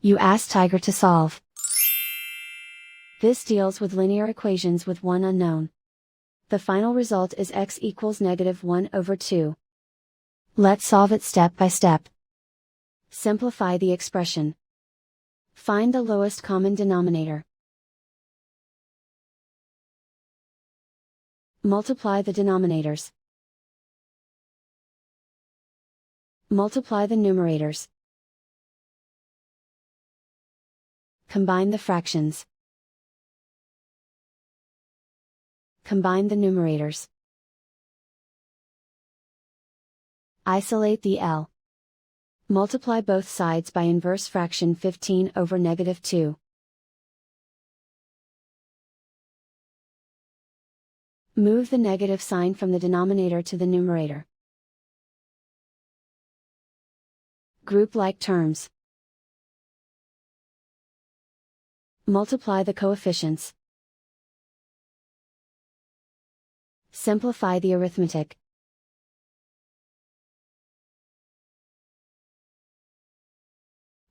You ask Tiger to solve. This deals with linear equations with one unknown. The final result is x equals -1/2. Let's solve it step by step. Simplify the expression. Find the lowest common denominator. Multiply the denominators. Multiply the numerators. Combine the fractions. Combine the numerators. Isolate the L. Multiply both sides by inverse fraction 15/2. Move the negative sign from the denominator to the numerator. Group like terms. Multiply the coefficients. Simplify the arithmetic.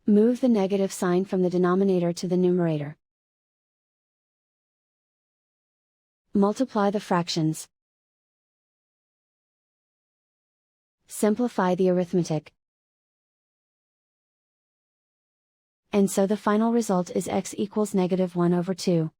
Move the negative sign from the denominator to the numerator. Multiply the fractions. Simplify the arithmetic. And so the final result is x equals -1/2.